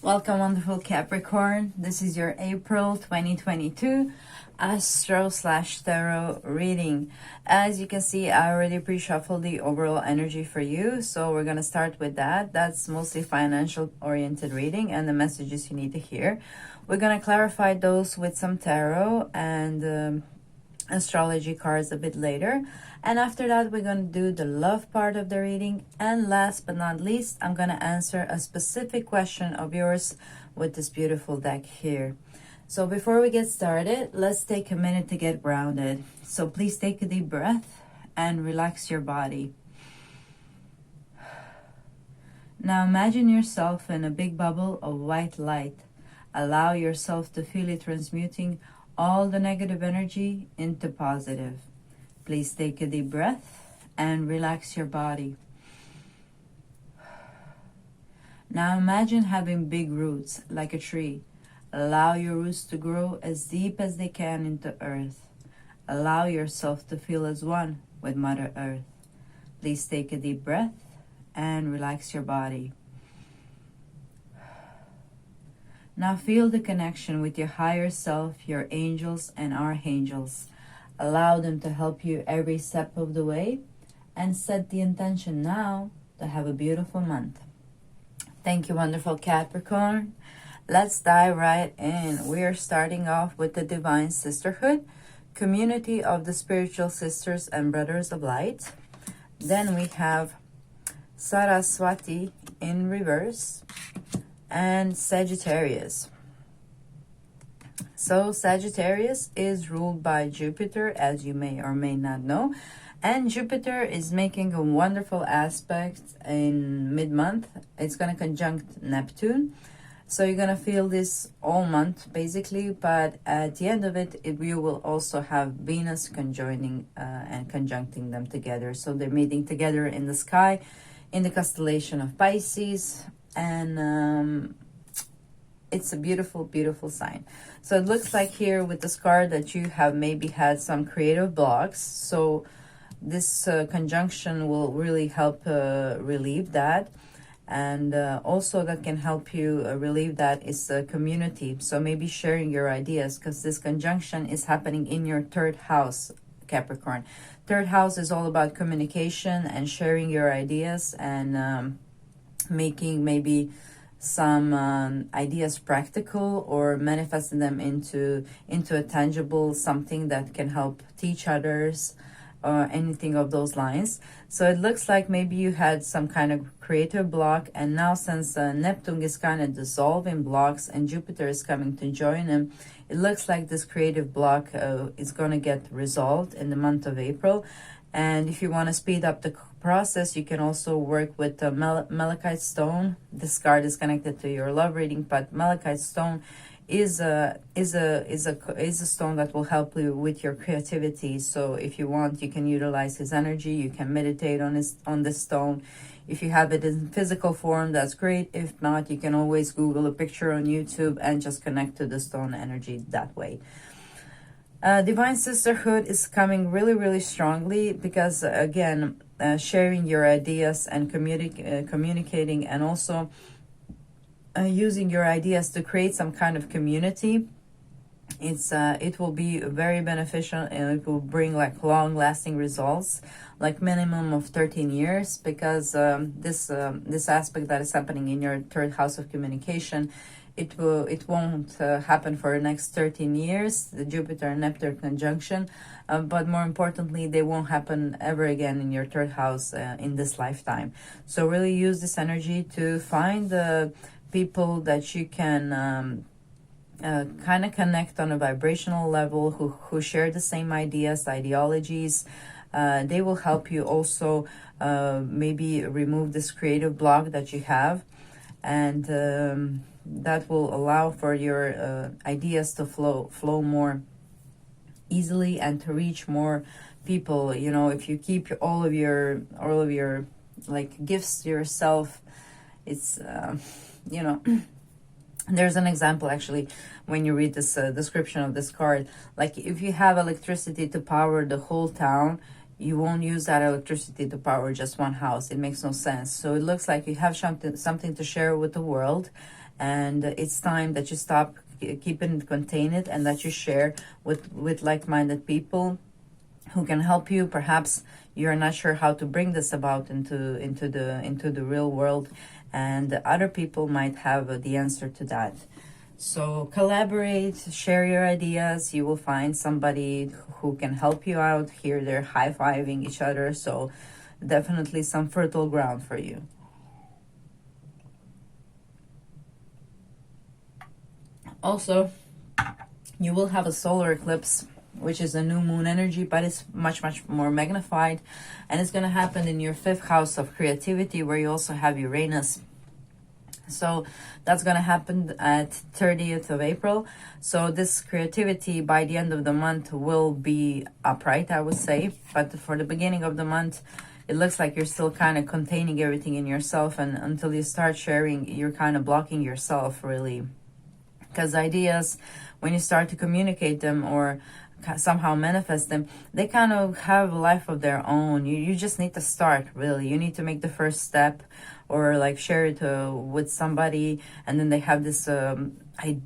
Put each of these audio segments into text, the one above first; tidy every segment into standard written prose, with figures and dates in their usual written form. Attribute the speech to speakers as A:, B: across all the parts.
A: Welcome, wonderful Capricorn. This is your April 2022 Astro/Tarot reading. As you can see, I already pre-shuffled the overall energy for you, so we're going to start with that. That's mostly financial oriented reading and the messages you need to hear. We're going to clarify those with some tarot and astrology cards a bit later, and after that we're going to do the love part of the reading, and last but not least I'm going to answer a specific question of yours with this beautiful deck here. So before we get started, let's take a minute to get grounded. So please take a deep breath and relax your body. Now imagine yourself in a big bubble of white light. Allow yourself to feel it transmuting all the negative energy into positive. Please take a deep breath and relax your body. Now imagine having big roots like a tree. Allow your roots to grow as deep as they can into earth. Allow yourself to feel as one with Mother Earth. Please take a deep breath and relax your body. Now feel the connection with your higher self, your angels and archangels. Allow them to help you every step of the way, and set the intention now to have a beautiful month. Thank you, wonderful Capricorn. Let's dive right in. We are starting off with the Divine Sisterhood, community of the spiritual sisters and brothers of light. Then we have Saraswati in reverse, and Sagittarius. So Sagittarius is ruled by Jupiter, as you may or may not know, and Jupiter is making a wonderful aspect in mid-month. It's going to conjunct Neptune, so you're going to feel this all month basically, but at the end of it, you will also have Venus conjoining and conjuncting them together. So they're meeting together in the sky in the constellation of Pisces, and it's a beautiful, beautiful sign. So it looks like here with this card that you have maybe had some creative blocks. So this conjunction will really help relieve that. And also that can help you relieve that is the community. So maybe sharing your ideas, because this conjunction is happening in your third house, Capricorn. Third house is all about communication and sharing your ideas, and making maybe some ideas practical, or manifesting them into a tangible something that can help teach others, or anything of those lines. So it looks like maybe you had some kind of creative block, and now since Neptune is kind of dissolving blocks and Jupiter is coming to join him, it looks like this creative block is going to get resolved in the month of April. And if you want to speed up the process, you can also work with the malachite stone. This card is connected to your love reading, but malachite stone is a stone that will help you with your creativity. So if you want, you can utilize his energy. You can meditate on this stone. If you have it in physical form, that's great. If not, you can always Google a picture on YouTube and just connect to the stone energy that way. Divine Sisterhood is coming really, really strongly because, again, sharing your ideas and communicating, and also using your ideas to create some kind of community. It will be very beneficial, and it will bring like long-lasting results, like minimum of 13 years, because this aspect that is happening in your third house of communication, it won't happen for the next 13 years, the Jupiter and Neptune conjunction, but more importantly, they won't happen ever again in your third house in this lifetime. So really use this energy to find the people that you can kind of connect on a vibrational level, who share the same ideas, ideologies. They will help you also maybe remove this creative block that you have, and that will allow for your ideas to flow more easily and to reach more people. You know, if you keep all of your like gifts to yourself, it's you know, there's an example actually when you read this description of this card. Like if you have electricity to power the whole town, you won't use that electricity to power just one house. It makes no sense. So it looks like you have something to share with the world, and it's time that you stop keeping it, contain it, and that you share with like-minded people who can help you. Perhaps you're not sure how to bring this about into the real world, and other people might have the answer to that. So collaborate, share your ideas. You will find somebody who can help you out. Here they're high-fiving each other, so definitely some fertile ground for you. Also, you will have a solar eclipse, which is a new moon energy, but it's much more magnified, and it's going to happen in your 5th house of creativity, where you also have Uranus. So that's going to happen at 30th of April. So this creativity by the end of the month will be upright, I would say, but for the beginning of the month, it looks like you're still kind of containing everything in yourself, and until you start sharing, you're kind of blocking yourself, really. Because ideas, when you start to communicate them or somehow manifest them, they kind of have a life of their own. You just need to start, really. You need to make the first step, or like share it with somebody, and then they have this, I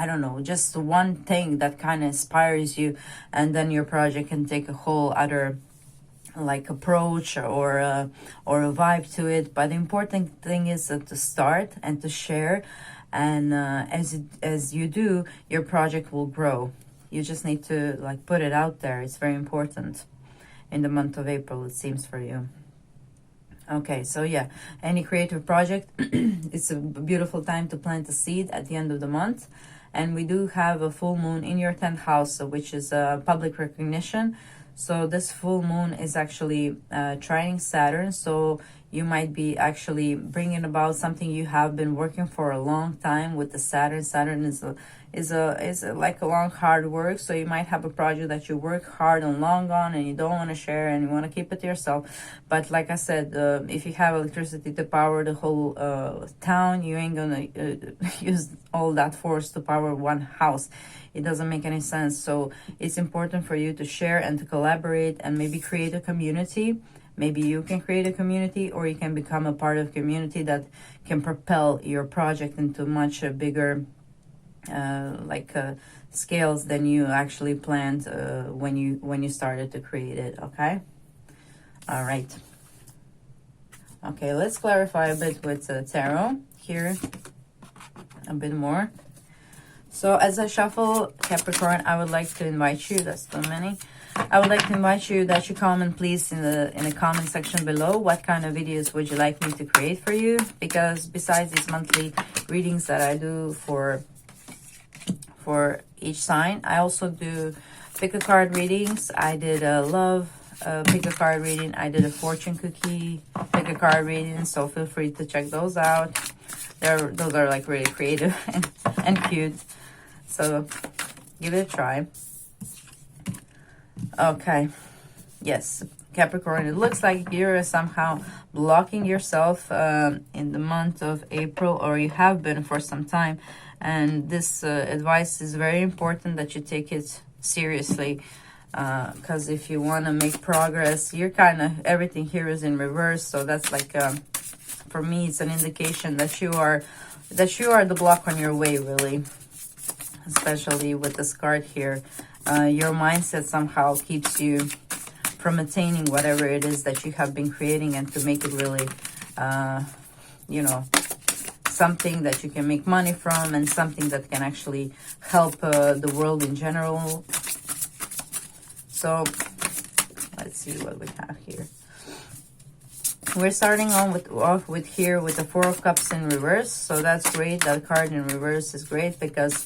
A: don't know, just one thing that kind of inspires you, and then your project can take a whole other like approach or a vibe to it. But the important thing is to start and to share. And as you do, your project will grow. You just need to like put it out there. It's very important in the month of April, it seems, for you. Okay, so yeah, any creative project, it's a beautiful time to plant a seed at the end of the month. And we do have a full moon in your 10th house, which is public recognition. So this full moon is actually trining Saturn. So you might be actually bringing about something you have been working for a long time with the Saturn. Saturn is like a long, hard work. So you might have a project that you work hard and long on, and you don't want to share, and you want to keep it to yourself. But like I said, if you have electricity to power the whole town, you ain't gonna use all that force to power one house. It doesn't make any sense. So it's important for you to share and to collaborate and maybe create a community. Maybe you can create a community, or you can become a part of a community that can propel your project into much bigger scales than you actually planned when you started to create it. Okay. All right. Okay, let's clarify a bit with tarot here a bit more. So as I shuffle, Capricorn, I would like to invite you, that's too many, I would like to invite you that you comment, please, in the comment section below, what kind of videos would you like me to create for you? Because besides these monthly readings that I do for each sign, I also do pick a card readings. I did a love pick a card reading. I did a fortune cookie pick a card reading, so feel free to check those out. Those are like really creative and cute. So give it a try. Okay. Yes, Capricorn, it looks like you're somehow blocking yourself in the month of April, or you have been for some time. And this advice is very important that you take it seriously. Because if you want to make progress, you're kind of, everything here is in reverse. So that's like, for me, it's an indication that you are the block on your way, really. Especially with this card here. Your mindset somehow keeps you from attaining whatever it is that you have been creating, and to make it really, something that you can make money from, and something that can actually help the world in general. So let's see what we have here. We're starting off with here with the Four of Cups in reverse. So that's great. That card in reverse is great because,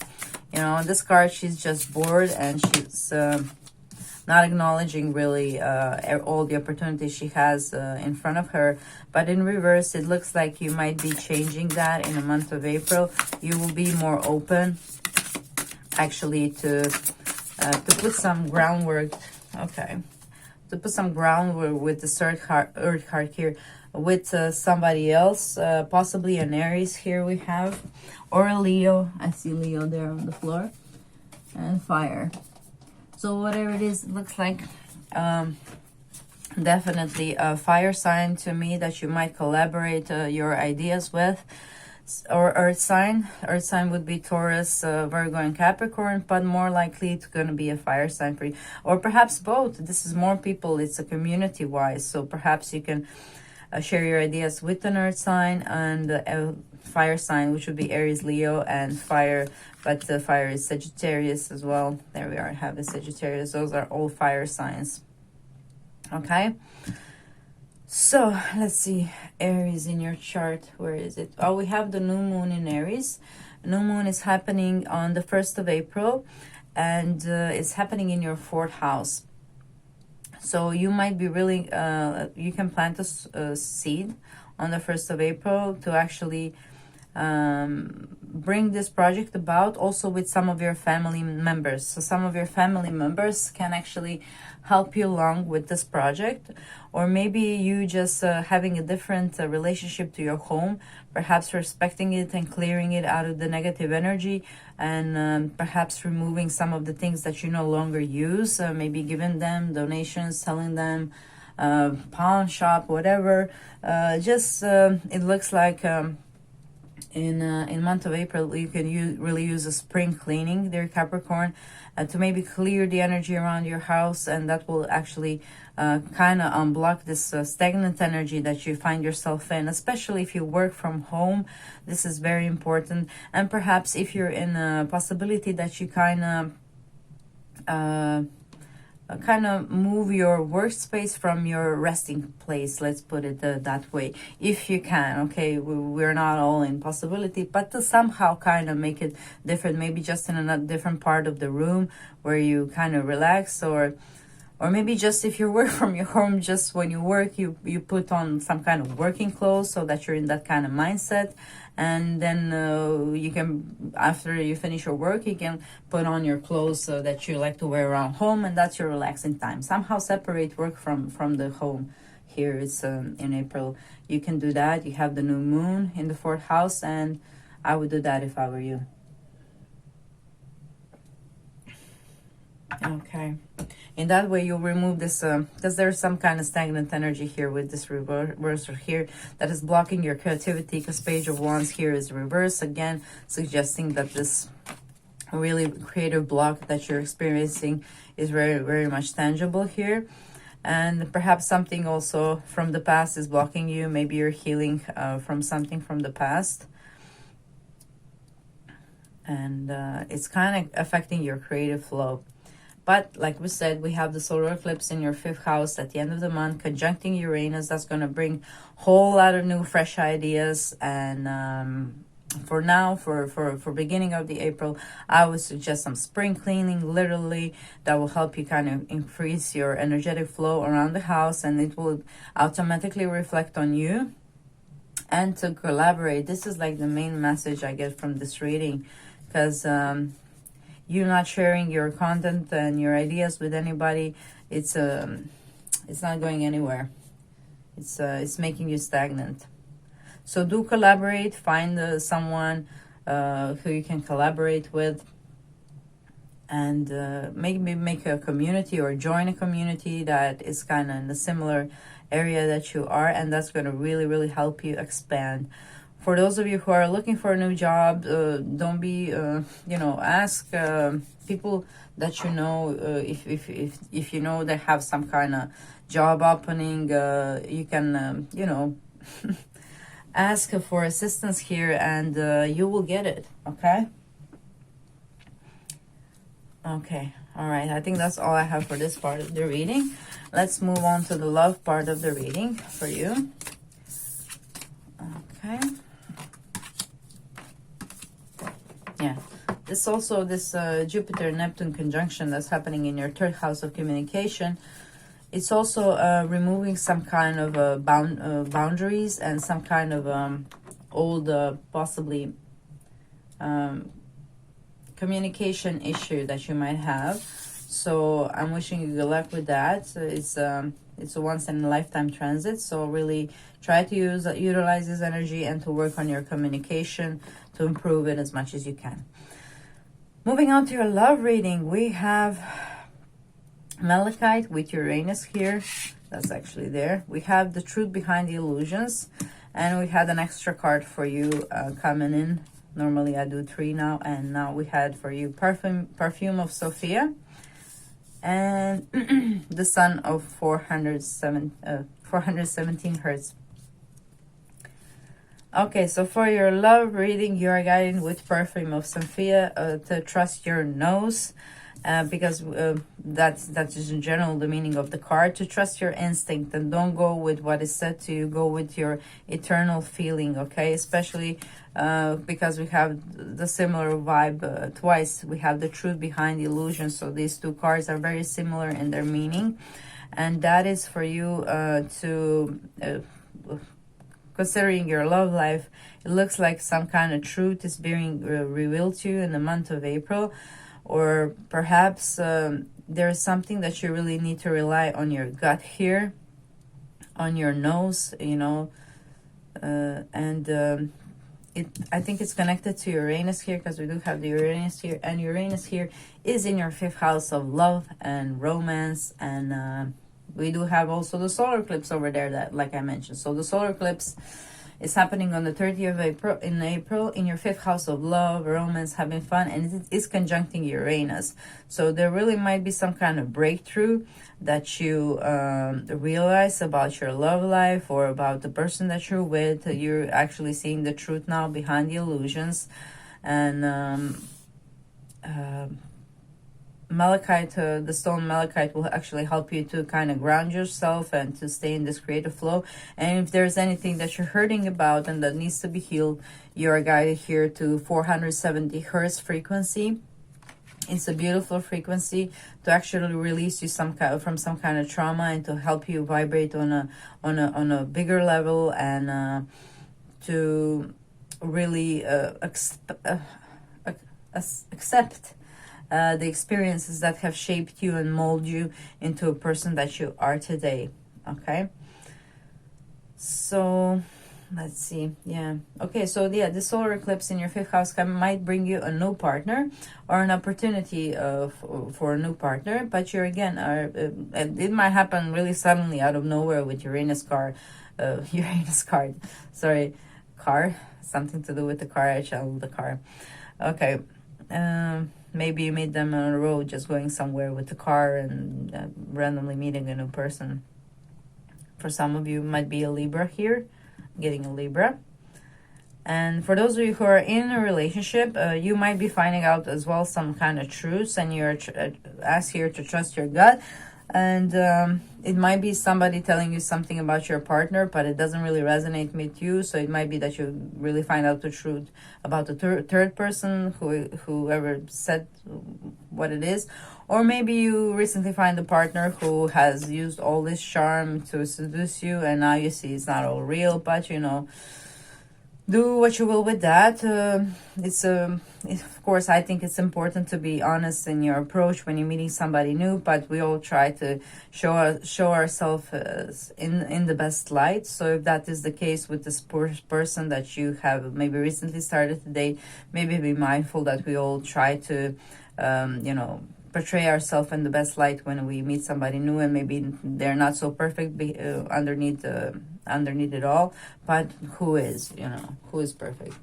A: this card, she's just bored, and she's not acknowledging really all the opportunities she has in front of her. But in reverse, it looks like you might be changing that in the month of April. You will be more open, actually, to put some groundwork. Okay. To put some groundwork with the Earth card here, with somebody else, possibly an Aries here we have, or a Leo. I see Leo there on the floor, and fire. So whatever it is, it looks like definitely a fire sign to me that you might collaborate your ideas with. or earth sign. Earth sign would be Taurus, Virgo, and Capricorn, but more likely it's going to be a fire sign for you, or perhaps both. This is more people. It's a community wise, so perhaps you can share your ideas with an earth sign and a fire sign, which would be Aries, Leo, and fire, but the fire is Sagittarius as well. There we are, I have the Sagittarius. Those are all fire signs. Okay, so let's see, Aries in your chart, where is it? Oh, we have the new moon in Aries. New moon is happening on the 1st of April, and it's happening in your 4th house. So you might be really, you can plant a seed on the 1st of April to actually bring this project about, also with some of your family members. So some of your family members can actually help you along with this project, or maybe you just having a different relationship to your home, perhaps respecting it and clearing it out of the negative energy, and perhaps removing some of the things that you no longer use, maybe giving them donations, selling them, pawn shop, whatever. It looks like in month of April you can really use a spring cleaning there, Capricorn, to maybe clear the energy around your house, and that will actually kind of unblock this stagnant energy that you find yourself in, especially if you work from home. This is very important. And perhaps if you're in a possibility that you kind of move your workspace from your resting place, let's put it that way, if you can. Okay, we're not all in possibility, but to somehow kind of make it different, maybe just in a different part of the room where you kind of relax, or maybe just if you work from your home, just when you work, you put on some kind of working clothes so that you're in that kind of mindset. And then you can, after you finish your work, you can put on your clothes that you like to wear around home, and that's your relaxing time. Somehow separate work from the home. Here it's in April. You can do that. You have the new moon in the 4th house, and I would do that if I were you. Okay. In that way, you'll remove this, because there's some kind of stagnant energy here with this reverser here that is blocking your creativity, because Page of Wands here is reverse, again, suggesting that this really creative block that you're experiencing is very, very much tangible here. And perhaps something also from the past is blocking you. Maybe you're healing from something from the past. And it's kind of affecting your creative flow. But like we said, we have the solar eclipse in your 5th house at the end of the month, conjuncting Uranus. That's going to bring a whole lot of new, fresh ideas. And for now, for beginning of the April, I would suggest some spring cleaning, literally, that will help you kind of increase your energetic flow around the house. And it will automatically reflect on you. And to collaborate. This is like the main message I get from this reading. Because you're not sharing your content and your ideas with anybody, it's not going anywhere. It's making you stagnant. So do collaborate. Find someone who you can collaborate with, and maybe make a community or join a community that is kind of in a similar area that you are, and that's going to really, really help you expand. For those of you who are looking for a new job, don't be, ask people that you know, if you know they have some kind of job opening, you can, ask for assistance here, and you will get it, okay? Okay, all right. I think that's all I have for this part of the reading. Let's move on to the love part of the reading for you. Okay. Yeah, this Jupiter-Neptune conjunction that's happening in your 3rd house of communication. It's also removing some kind of boundaries and some kind of old, possibly communication issue that you might have. So I'm wishing you good luck with that. It's a once in a lifetime transit. So really try to utilize this energy and to work on your communication to improve it as much as you can. Moving on to your love reading, we have Malachite with Uranus here. That's actually there. We have the truth behind the illusions. And we had an extra card for you coming in. Normally I do 3 now, and now we had for you Perfume of Sophia and the Sun of 417 Hertz. Okay, so for your love reading, you are guided with Perfume of Sophia to trust your nose, because that is in general the meaning of the card. To trust your instinct and don't go with what is said to you. Go with your eternal feeling, okay? Especially because we have the similar vibe twice. We have the truth behind the illusion. So these 2 cards are very similar in their meaning. And that is for you to... considering your love life, it looks like some kind of truth is being revealed to you in the month of April. Or perhaps there's something that you really need to rely on your gut here, on your nose, you know. I think it's connected to Uranus here, because we do have the Uranus here. And Uranus here is in your 5th house of love and romance. And we do have also the solar eclipse over there, that, like I mentioned. So the solar eclipse is happening on the 30th of April, in your 5th house of love, romance, having fun, and it is conjuncting Uranus. So there really might be some kind of breakthrough that you realize about your love life, or about the person that you're with. You're actually seeing the truth now behind the illusions. And malachite, the stone malachite, will actually help you to kind of ground yourself and to stay in this creative flow. And if there's anything that you're hurting about and that needs to be healed, you are guided here to 470 Hertz frequency. It's a beautiful frequency to actually release you from some kind of trauma, and to help you vibrate on a bigger level, and to really accept the experiences that have shaped you and molded you into a person that you are today. Okay, so let's see. Yeah, okay, so yeah, the solar eclipse in your 5th house might bring you a new partner, or an opportunity for a new partner. But you're again it might happen really suddenly out of nowhere with Uranus card. Sorry, car, something to do with the car. I channeled the car. Okay. Maybe you meet them on a road, just going somewhere with the car, and randomly meeting a new person. For some of you, it might be a Libra here, getting a Libra. And for those of you who are in a relationship, you might be finding out as well some kind of truths, and you're asked here to trust your gut. And it might be somebody telling you something about your partner, but it doesn't really resonate with you. So it might be that you really find out the truth about the third person, whoever said what it is. Or maybe you recently find a partner who has used all this charm to seduce you, and now you see it's not all real. But you know, do what you will with that. Of course, I think it's important to be honest in your approach when you're meeting somebody new, but we all try to show ourselves in the best light. So if that is the case with this person that you have maybe recently started to date, maybe be mindful that we all try to, portray ourselves in the best light when we meet somebody new, and maybe they're not so perfect underneath it all, but who is perfect?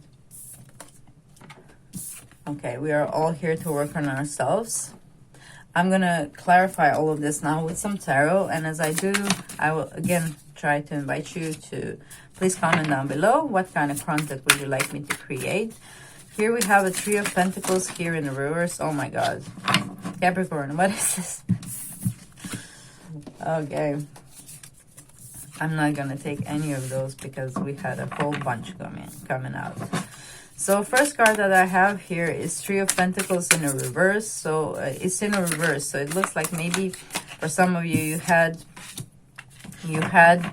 A: Okay, we are all here to work on ourselves. I'm gonna clarify all of this now with some tarot, and as I do, I will again try to invite you to please comment down below what kind of content would you like me to create. Here we have a Three of Pentacles here in the reverse. Oh my god, Capricorn, what is this? Okay, I'm not gonna take any of those because we had a whole bunch coming out. So first card that I have here is Three of Pentacles in a reverse. So it's in a reverse, so it looks like maybe for some of you you had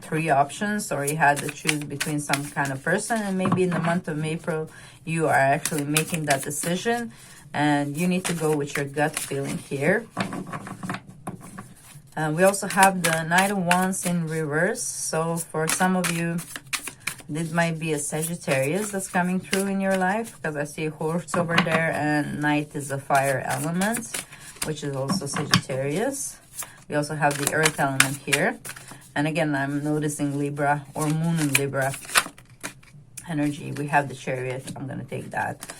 A: 3 options, or you had to choose between some kind of person, and maybe in the month of April you are actually making that decision, and you need to go with your gut feeling here. We also have the Knight of Wands in reverse. So for some of you, this might be a Sagittarius that's coming through in your life, because I see a horse over there, and Knight is a fire element, which is also Sagittarius. We also have the earth element here. And again, I'm noticing Libra or Moon in Libra. energy. We have the Chariot. I'm going to take that.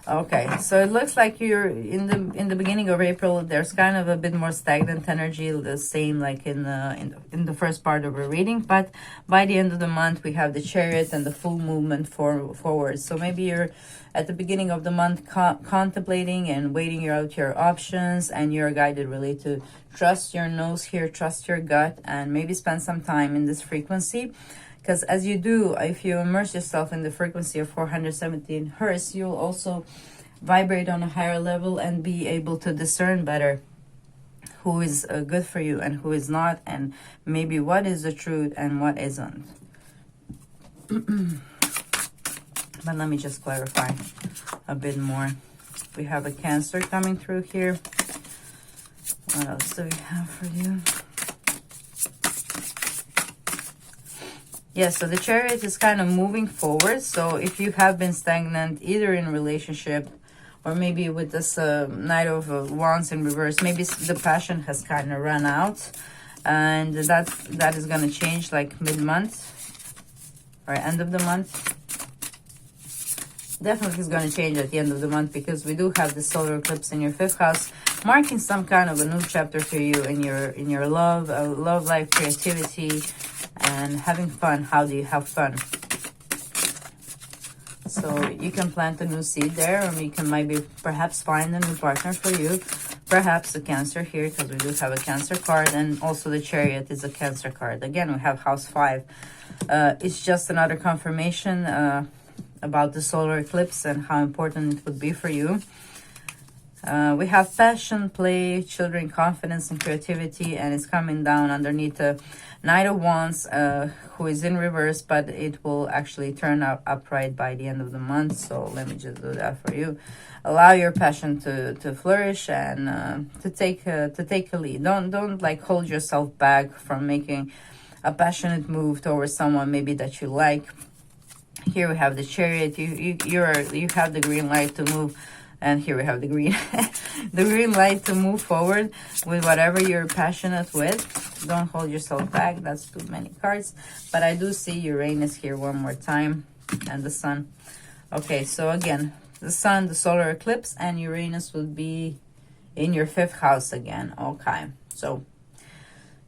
A: Okay, so it looks like you're in the beginning of April. There's kind of a bit more stagnant energy, the same like in the first part of our reading. But by the end of the month, we have the Chariot and the full movement forward. So maybe you're at the beginning of the month contemplating and weighing out your options, and you're guided really to trust your nose here, trust your gut, and maybe spend some time in this frequency. Because as you do, if you immerse yourself in the frequency of 417 hertz, you'll also vibrate on a higher level and be able to discern better who is good for you and who is not, and maybe what is the truth and what isn't. But let me just clarify a bit more. We have a Cancer coming through here. What else do we have for you? Yes, so the Chariot is kind of moving forward. So if you have been stagnant, either in relationship or maybe with this Knight of Wands in reverse, maybe the passion has kind of run out. And that is going to change like mid-month or end of the month. Definitely is going to change at the end of the month, because we do have the solar eclipse in your 5th house, marking some kind of a new chapter for you in your love life, creativity, and having fun. How do you have fun? So you can plant a new seed there, or you can maybe perhaps find a new partner for you. Perhaps a Cancer here, because we do have a Cancer card, and also the Chariot is a Cancer card. Again, we have house 5. It's just another confirmation about the solar eclipse and how important it would be for you. We have passion, play, children, confidence, and creativity, and it's coming down underneath the Knight of Wands, who is in reverse, but it will actually turn up upright by the end of the month. So let me just do that for you. Allow your passion to flourish and to take a lead. Don't like hold yourself back from making a passionate move towards someone maybe that you like. Here we have the Chariot. You have the green light to move. And here we have the green light to move forward with whatever you're passionate with. Don't hold yourself back. That's too many cards. But I do see Uranus here one more time, and the Sun. Okay, so again, the Sun, the solar eclipse, and Uranus would be in your 5th house again. Okay, so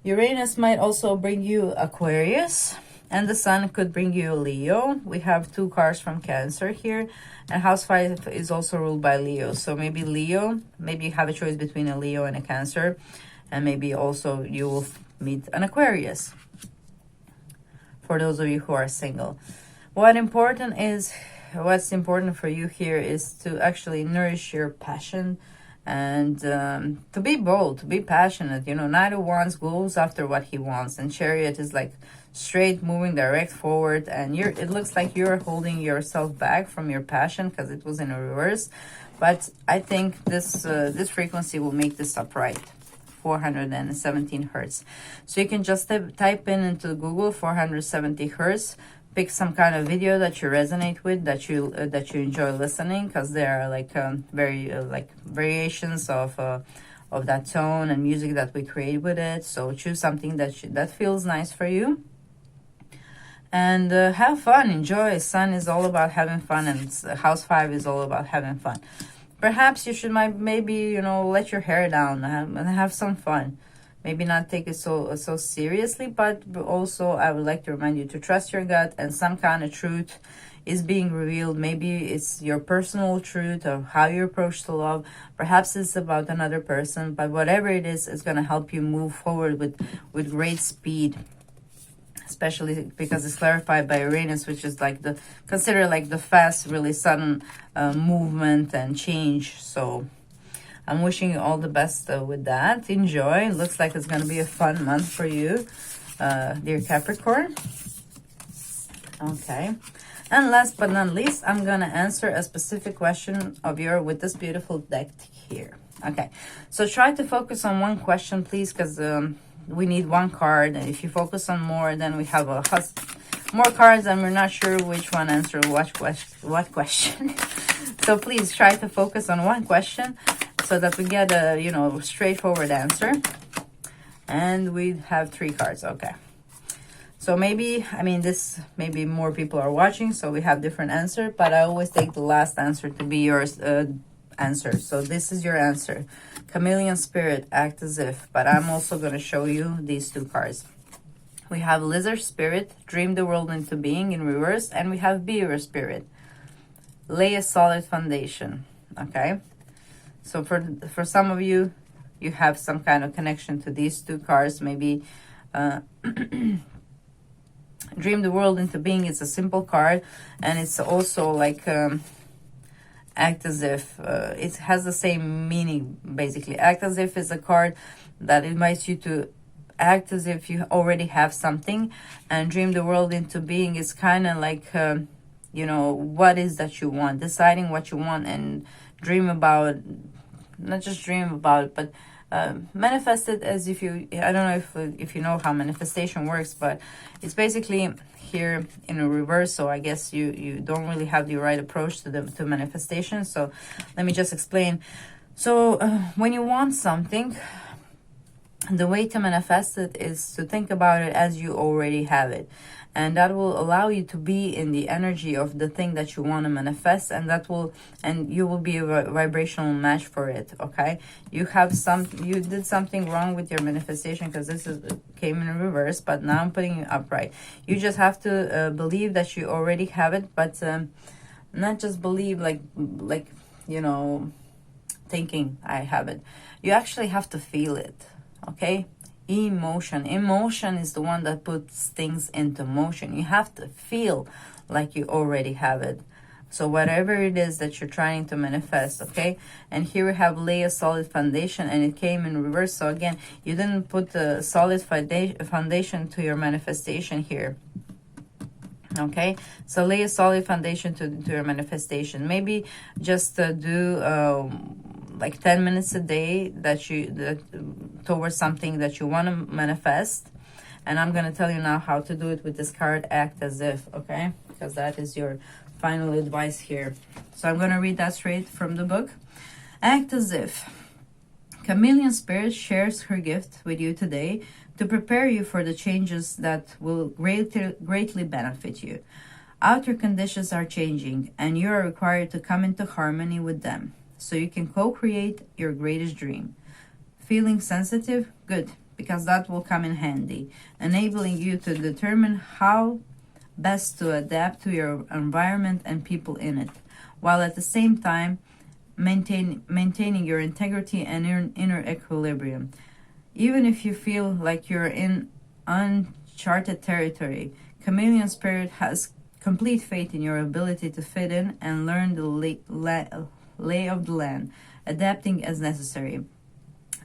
A: Uranus might also bring you Aquarius, and the Sun could bring you Leo. We have 2 cards from Cancer here. And house 5 is also ruled by Leo. So maybe Leo, maybe you have a choice between a Leo and a Cancer. And maybe also you will meet an Aquarius, for those of you who are single. What's important for you here is to actually nourish your passion and to be bold, to be passionate. You know, Knight of Wands goes after what he wants, and Chariot is like straight, moving direct forward, and it looks like you're holding yourself back from your passion because it was in a reverse. But I think this frequency will make this upright. 417 hertz. So you can just type into Google 470 hertz, pick some kind of video that you resonate with, that you enjoy listening, because there are like like variations of that tone and music that we create with it. So choose something that feels nice for you. And have fun, enjoy. Sun is all about having fun, and house 5 is all about having fun. Perhaps you should maybe, let your hair down and have some fun. Maybe not take it so seriously, but also I would like to remind you to trust your gut, and some kind of truth is being revealed. Maybe it's your personal truth of how you approach the love. Perhaps it's about another person, but whatever it is, it's going to help you move forward with great speed. Especially because it's clarified by Uranus, which is like considered like the fast, really sudden movement and change. So I'm wishing you all the best with that. Enjoy. It looks like it's going to be a fun month for you, dear Capricorn. Okay. And last but not least, I'm going to answer a specific question of yours with this beautiful deck here. Okay. So try to focus on one question, please, because we need one card. And if you focus on more, then we have more cards and we're not sure which one answer what question. So please try to focus on one question so that we get a straightforward answer. And we have 3 cards. Okay, So maybe, I mean, this, maybe more people are watching, so we have different answer, but I always take the last answer to be yours answer. So this is your answer. Chameleon Spirit, act as if. But I'm also going to show you these two cards. We have Lizard Spirit, dream the world into being in reverse. And we have Beaver Spirit, lay a solid foundation. Okay. So for some of you, you have some kind of connection to these two cards. Maybe dream the world into being. It's a simple card. And it's also like... act as if. It has the same meaning, basically. Act as if is a card that invites you to act as if you already have something. And dream the world into being is kind of like, you know, what is that you want. Deciding what you want and dream about, not just dream about, but manifest it as if you, I don't know if you know how manifestation works, but it's basically here in a reverse. So I guess you don't really have the right approach to manifestation. So let me just explain. So when you want something, the way to manifest it is to think about it as you already have it. And that will allow you to be in the energy of the thing that you want to manifest, and you will be a vibrational match for it. Okay, you did something wrong with your manifestation because came in reverse, but now I'm putting it upright. You just have to believe that you already have it, but not just believe like you know, thinking I have it. You actually have to feel it. Okay. Emotion is the one that puts things into motion. You have to feel like you already have it. So whatever it is that you're trying to manifest, okay? And here we have lay a solid foundation, and it came in reverse. So again, you didn't put the solid foundation to your manifestation here. Okay, so lay a solid foundation to your manifestation. Maybe just do like 10 minutes a day towards something that you want to manifest. And I'm going to tell you now how to do it with this card, act as if, okay? Because that is your final advice here. So I'm going to read that straight from the book. Act as if. Chameleon Spirit shares her gift with you today to prepare you for the changes that will greatly benefit you. Outer conditions are changing, and you are required to come into harmony with them, so you can co-create your greatest dream. Feeling sensitive? Good, because that will come in handy, enabling you to determine how best to adapt to your environment and people in it, while at the same time maintaining your integrity and inner equilibrium. Even if you feel like you're in uncharted territory, Chameleon Spirit has complete faith in your ability to fit in and learn the lay of the land, adapting as necessary.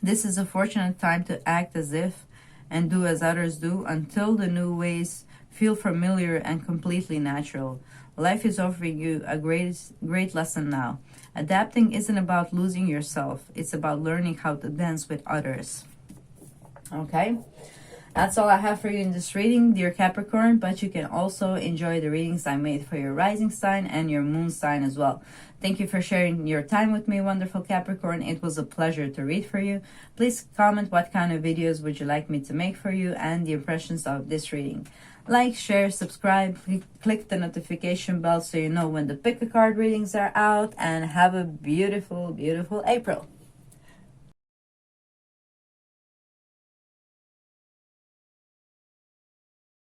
A: This is a fortunate time to act as if and do as others do until the new ways feel familiar and completely natural. Life is offering you a great lesson now. Adapting isn't about losing yourself. It's about learning how to dance with others. Okay? That's all I have for you in this reading, dear Capricorn, but you can also enjoy the readings I made for your rising sign and your moon sign as well. Thank you for sharing your time with me, wonderful Capricorn. It was a pleasure to read for you. Please comment what kind of videos would you like me to make for you and the impressions of this reading. Like, share, subscribe, click the notification bell so you know when the pick a card readings are out, and have a beautiful, beautiful April.